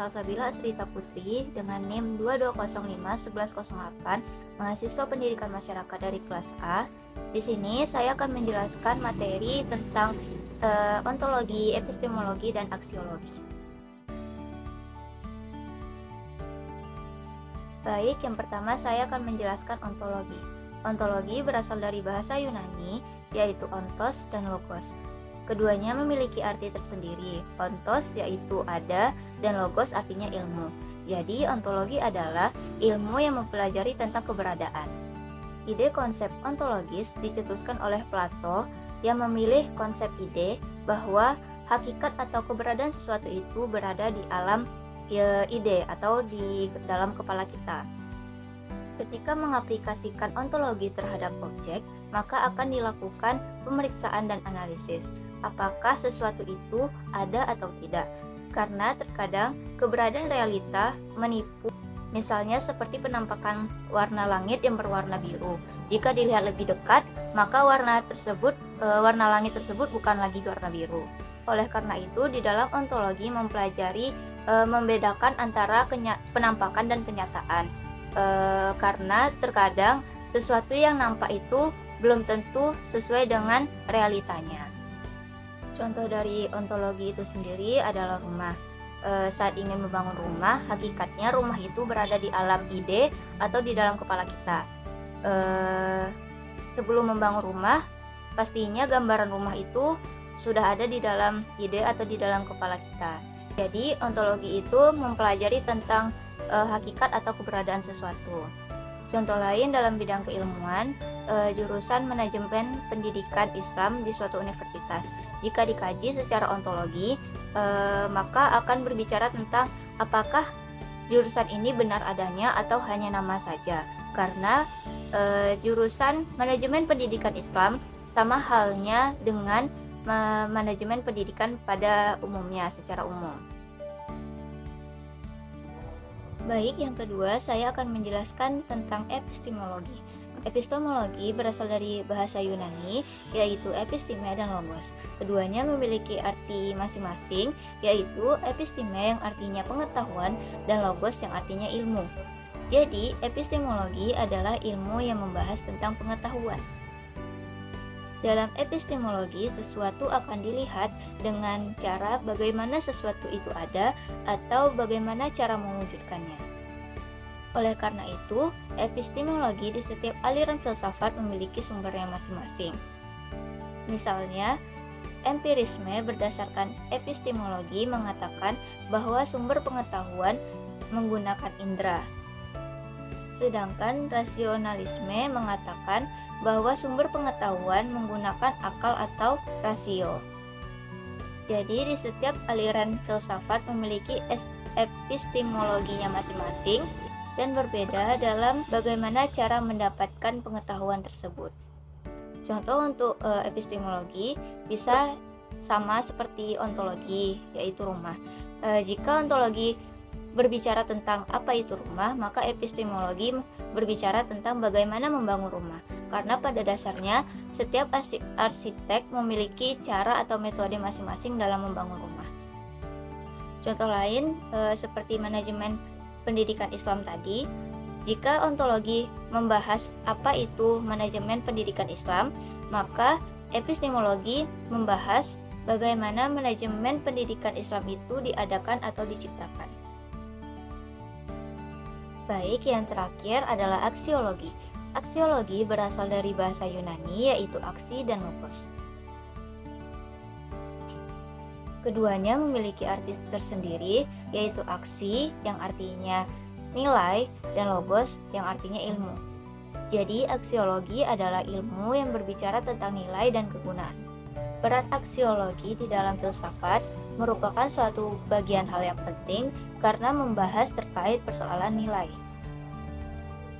Salsabila Asrita Putri dengan NIM 22051108, mahasiswa pendidikan masyarakat dari kelas A. Di sini saya akan menjelaskan materi tentang ontologi, epistemologi, dan aksiologi. Baik, yang pertama saya akan menjelaskan ontologi. Ontologi berasal dari bahasa Yunani, yaitu ontos dan logos. Keduanya memiliki arti tersendiri. Ontos yaitu ada, dan logos artinya ilmu. Jadi, ontologi adalah ilmu yang mempelajari tentang keberadaan. Ide konsep ontologis dicetuskan oleh Plato yang memilih konsep ide bahwa hakikat atau keberadaan sesuatu itu berada di alam ide atau di dalam kepala kita. Ketika mengaplikasikan ontologi terhadap objek, maka akan dilakukan pemeriksaan dan analisis. Apakah sesuatu itu ada atau tidak? Karena terkadang keberadaan realita menipu. Misalnya seperti penampakan warna langit yang berwarna biru. Jika dilihat lebih dekat, maka warna langit tersebut bukan lagi warna biru. Oleh karena itu, di dalam ontologi mempelajari membedakan antara penampakan dan kenyataan. Karena terkadang sesuatu yang nampak itu belum tentu sesuai dengan realitanya. Contoh dari ontologi itu sendiri adalah rumah. Saat ingin membangun rumah, hakikatnya rumah itu berada di alam ide atau di dalam kepala kita. Sebelum membangun rumah, pastinya gambaran rumah itu sudah ada di dalam ide atau di dalam kepala kita. Jadi, ontologi itu mempelajari tentang hakikat atau keberadaan sesuatu. Contoh lain dalam bidang keilmuan, jurusan manajemen pendidikan Islam di suatu universitas. Jika dikaji secara ontologi, maka akan berbicara tentang apakah jurusan ini benar adanya atau hanya nama saja. Karena jurusan manajemen pendidikan Islam sama halnya dengan manajemen pendidikan pada umumnya, secara umum. Baik, yang kedua saya akan menjelaskan tentang epistemologi. Epistemologi berasal dari bahasa Yunani, yaitu episteme dan logos. Keduanya memiliki arti masing-masing, yaitu episteme yang artinya pengetahuan dan logos yang artinya ilmu. Jadi, epistemologi adalah ilmu yang membahas tentang pengetahuan. Dalam epistemologi, sesuatu akan dilihat dengan cara bagaimana sesuatu itu ada atau bagaimana cara mewujudkannya. Oleh karena itu, epistemologi di setiap aliran filsafat memiliki sumbernya masing-masing. Misalnya, empirisme berdasarkan epistemologi mengatakan bahwa sumber pengetahuan menggunakan indera. Sedangkan rasionalisme mengatakan bahwa sumber pengetahuan menggunakan akal atau rasio. Jadi di setiap aliran filsafat memiliki epistemologinya masing-masing dan berbeda dalam bagaimana cara mendapatkan pengetahuan tersebut. Contoh untuk epistemologi bisa sama seperti ontologi, yaitu rumah. Jika ontologi berbicara tentang apa itu rumah, maka epistemologi berbicara tentang bagaimana membangun rumah. Karena pada dasarnya setiap arsitek memiliki cara atau metode masing-masing dalam membangun rumah. Contoh lain seperti manajemen pendidikan Islam tadi, jika ontologi membahas apa itu manajemen pendidikan Islam, maka epistemologi membahas bagaimana manajemen pendidikan Islam itu diadakan atau diciptakan. Baik, yang terakhir adalah aksiologi. Aksiologi berasal dari bahasa Yunani, yaitu aksi dan logos. Keduanya memiliki arti tersendiri, yaitu aksi yang artinya nilai dan logos yang artinya ilmu. Jadi, aksiologi adalah ilmu yang berbicara tentang nilai dan kegunaan. Peran aksiologi di dalam filsafat merupakan suatu bagian hal yang penting karena membahas terkait persoalan nilai.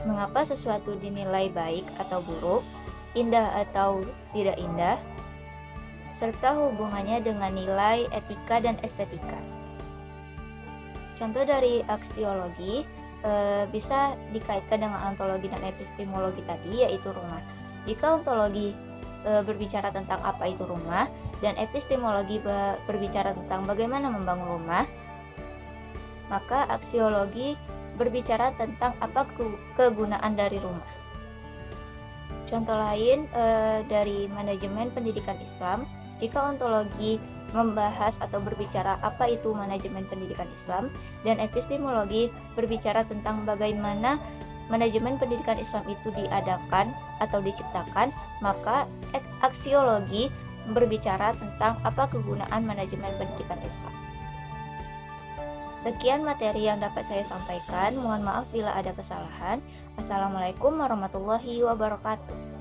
Mengapa sesuatu dinilai baik atau buruk, indah atau tidak indah, serta hubungannya dengan nilai etika dan estetika. Contoh dari aksiologi bisa dikaitkan dengan ontologi dan epistemologi tadi, yaitu rumah. Jika ontologi berbicara tentang apa itu rumah dan epistemologi berbicara tentang bagaimana membangun rumah, maka aksiologi berbicara tentang apa kegunaan dari rumah. Contoh lain dari manajemen pendidikan Islam, jika ontologi membahas atau berbicara apa itu manajemen pendidikan Islam, dan epistemologi berbicara tentang bagaimana manajemen pendidikan Islam itu diadakan atau diciptakan, maka aksiologi berbicara tentang apa kegunaan manajemen pendidikan Islam. Sekian materi yang dapat saya sampaikan. Mohon maaf bila ada kesalahan. Assalamualaikum warahmatullahi wabarakatuh.